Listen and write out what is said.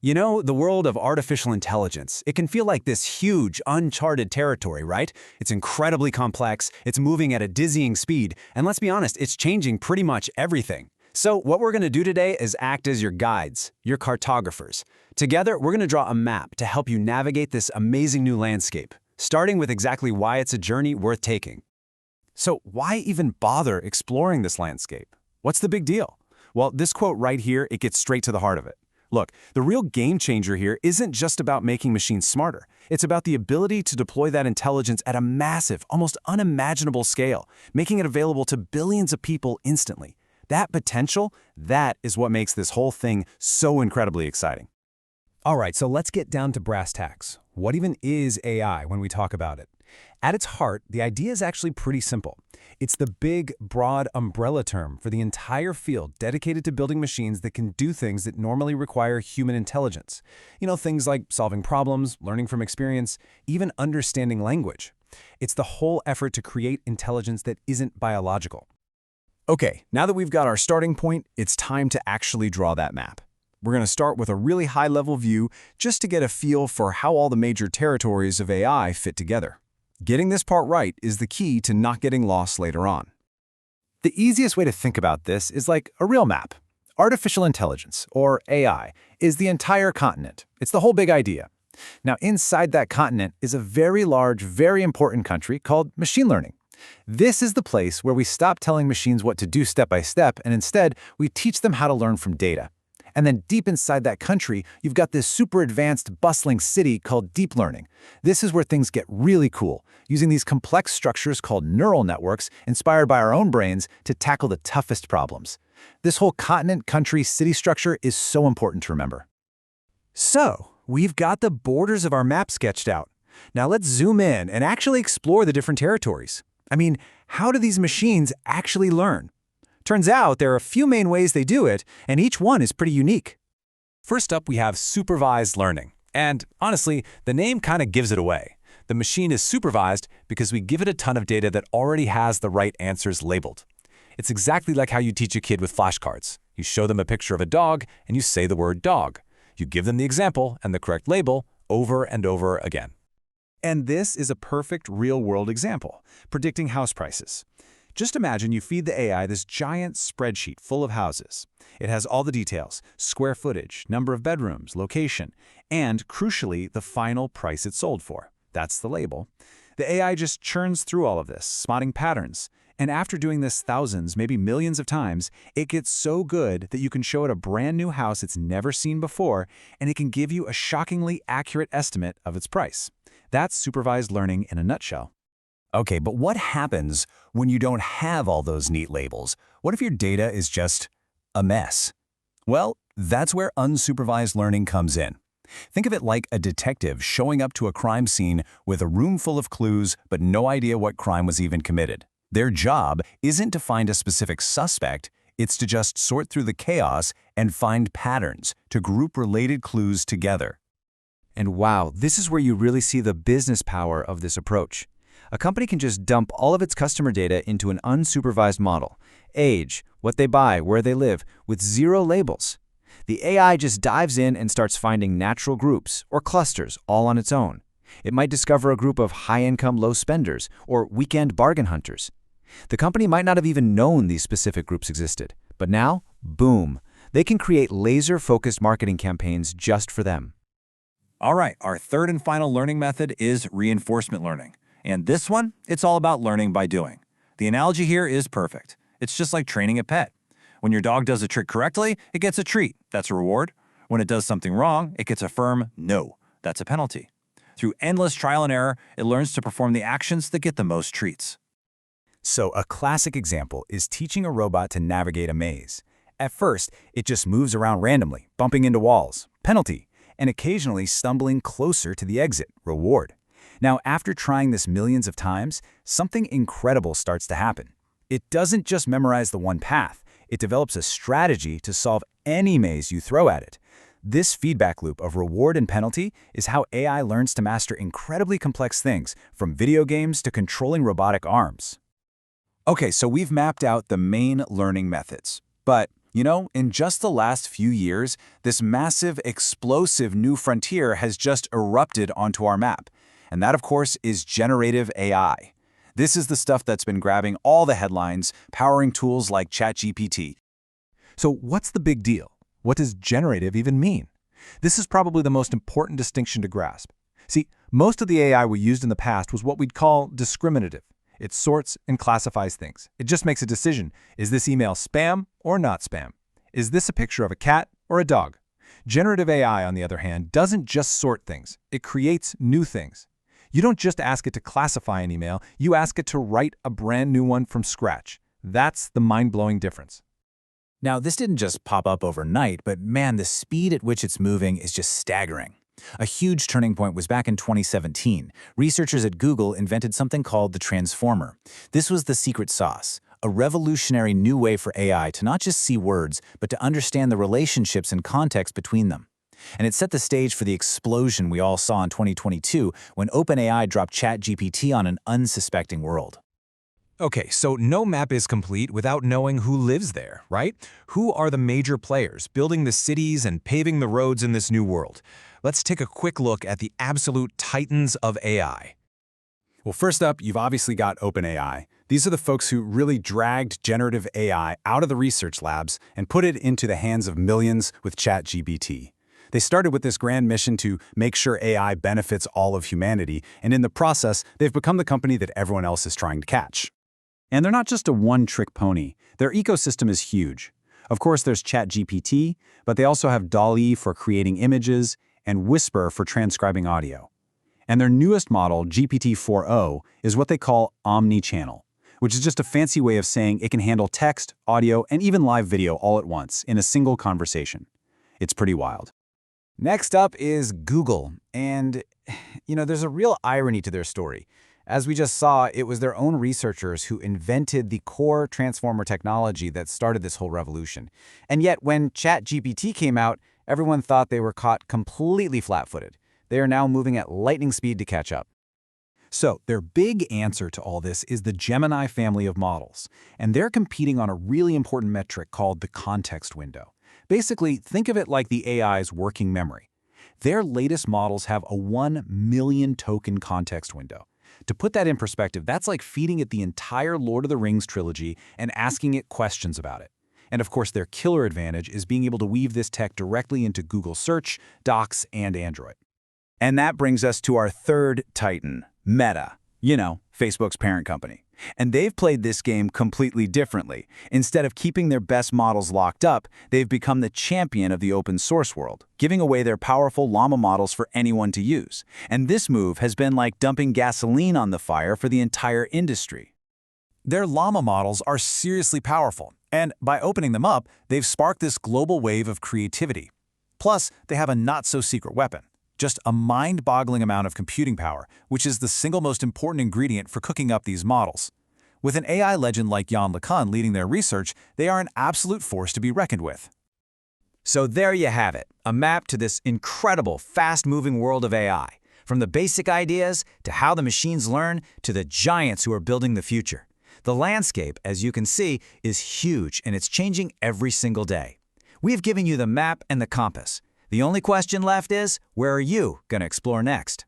You know, the world of artificial intelligence, it can feel like this huge, uncharted territory, right? It's incredibly complex, it's moving at a dizzying speed, and let's be honest, it's changing pretty much everything. So what we're going to do today is act as your guides, your cartographers. Together, we're going to draw a map to help you navigate this amazing new landscape, starting with exactly why it's a journey worth taking. So why even bother exploring this landscape? What's the big deal? Well, this quote right here, it gets straight to the heart of it. Look, the real game changer here isn't just about making machines smarter. It's about the ability to deploy that intelligence at a massive, almost unimaginable scale, making it available to billions of people instantly. That potential, that is what makes this whole thing so incredibly exciting. All right, so let's get down to brass tacks. What even is AI when we talk about it? At its heart, the idea is actually pretty simple. It's the big, broad umbrella term for the entire field dedicated to building machines that can do things that normally require human intelligence. You know, things like solving problems, learning from experience, even understanding language. It's the whole effort to create intelligence that isn't biological. Okay, now that we've got our starting point, it's time to actually draw that map. We're going to start with a really high-level view just to get a feel for how all the major territories of AI fit together. Getting this part right is the key to not getting lost later on. The easiest way to think about this is like a real map. Artificial intelligence, or AI, is the entire continent. It's the whole big idea. Now, inside that continent is a very large, very important country called machine learning. This is the place where we stop telling machines what to do step by step, and instead, we teach them how to learn from data. And then deep inside that country, you've got this super advanced, bustling city called deep learning. This is where things get really cool, using these complex structures called neural networks inspired by our own brains to tackle the toughest problems. This whole continent, country, city structure is so important to remember. So, we've got the borders of our map sketched out. Now let's zoom in and actually explore the different territories. I mean, how do these machines actually learn? Turns out there are a few main ways they do it, and each one is pretty unique. First up, we have supervised learning. And honestly, the name kind of gives it away. The machine is supervised because we give it a ton of data that already has the right answers labeled. It's exactly like how you teach a kid with flashcards. You show them a picture of a dog, and you say the word dog. You give them the example and the correct label over and over again. And this is a perfect real-world example, predicting house prices. Just imagine you feed the AI this giant spreadsheet full of houses. It has all the details, square footage, number of bedrooms, location, and, crucially, the final price it sold for. That's the label. The AI just churns through all of this, spotting patterns. And after doing this thousands, maybe millions of times, it gets so good that you can show it a brand new house it's never seen before, and it can give you a shockingly accurate estimate of its price. That's supervised learning in a nutshell. Okay, but what happens when you don't have all those neat labels? What if your data is just a mess? Well, that's where unsupervised learning comes in. Think of it like a detective showing up to a crime scene with a room full of clues but no idea what crime was even committed. Their job isn't to find a specific suspect, it's to just sort through the chaos and find patterns, to group related clues together. And wow, this is where you really see the business power of this approach. A company can just dump all of its customer data into an unsupervised model. Age, what they buy, where they live, with zero labels. The AI just dives in and starts finding natural groups or clusters all on its own. It might discover a group of high-income, low spenders or weekend bargain hunters. The company might not have even known these specific groups existed, but now, boom, they can create laser-focused marketing campaigns just for them. All right, our third and final learning method is reinforcement learning. And this one, it's all about learning by doing. The analogy here is perfect. It's just like training a pet. When your dog does a trick correctly, it gets a treat. That's a reward. When it does something wrong, it gets a firm no. That's a penalty. Through endless trial and error, it learns to perform the actions that get the most treats. So a classic example is teaching a robot to navigate a maze. At first, it just moves around randomly, bumping into walls, penalty, and occasionally stumbling closer to the exit, reward. Now, after trying this millions of times, something incredible starts to happen. It doesn't just memorize the one path, it develops a strategy to solve any maze you throw at it. This feedback loop of reward and penalty is how AI learns to master incredibly complex things, from video games to controlling robotic arms. Okay, so we've mapped out the main learning methods. But You know, in just the last few years, this massive, explosive new frontier has just erupted onto our map. And that, of course, is generative AI. This is the stuff that's been grabbing all the headlines, powering tools like ChatGPT. So what's the big deal? What does generative even mean? This is probably the most important distinction to grasp. See, most of the AI we used in the past was what we'd call discriminative. It sorts and classifies things. It just makes a decision. Is this email spam or not spam? Is this a picture of a cat or a dog? Generative AI, on the other hand, doesn't just sort things. It creates new things. You don't just ask it to classify an email, you ask it to write a brand new one from scratch. That's the mind-blowing difference. Now, this didn't just pop up overnight, but man, the speed at which it's moving is just staggering. A huge turning point was back in 2017. Researchers at Google invented something called the transformer. This was the secret sauce, a revolutionary new way for AI to not just see words, but to understand the relationships and context between them. And it set the stage for the explosion we all saw in 2022 when OpenAI dropped ChatGPT on an unsuspecting world. Okay, so no map is complete without knowing who lives there, right? Who are the major players building the cities and paving the roads in this new world? Let's take a quick look at the absolute titans of AI. Well, first up, you've obviously got OpenAI. These are the folks who really dragged generative AI out of the research labs and put it into the hands of millions with ChatGPT. They started with this grand mission to make sure AI benefits all of humanity, and in the process, they've become the company that everyone else is trying to catch. And they're not just a one-trick pony. Their ecosystem is huge. Of course, there's ChatGPT, but they also have DALL-E for creating images and Whisper for transcribing audio. And their newest model, GPT-4o, is what they call omni-channel, which is just a fancy way of saying it can handle text, audio, and even live video all at once in a single conversation. It's pretty wild. Next up is Google, and there's a real irony to their story. As we just saw, it was their own researchers who invented the core transformer technology that started this whole revolution. And yet, when ChatGPT came out, everyone thought they were caught completely flat-footed. They are now moving at lightning speed to catch up. So their big answer to all this is the Gemini family of models, and they're competing on a really important metric called the context window. Basically, think of it like the AI's working memory. Their latest models have a 1 million token context window. To put that in perspective, that's like feeding it the entire Lord of the Rings trilogy and asking it questions about it. And of course, their killer advantage is being able to weave this tech directly into Google Search, Docs, and Android. And that brings us to our third titan, Meta. Facebook's parent company. And they've played this game completely differently. Instead of keeping their best models locked up, they've become the champion of the open source world, giving away their powerful llama models for anyone to use. And this move has been like dumping gasoline on the fire for the entire industry. Their llama models are seriously powerful, and by opening them up, they've sparked this global wave of creativity. Plus, they have a not-so-secret weapon. Just a mind-boggling amount of computing power, which is the single most important ingredient for cooking up these models. With an AI legend like Jan LeCun leading their research, they are an absolute force to be reckoned with. So there you have it, a map to this incredible, fast-moving world of AI. From the basic ideas, to how the machines learn, to the giants who are building the future. The landscape, as you can see, is huge, and it's changing every single day. We've given you the map and the compass. The only question left is, where are you going to explore next?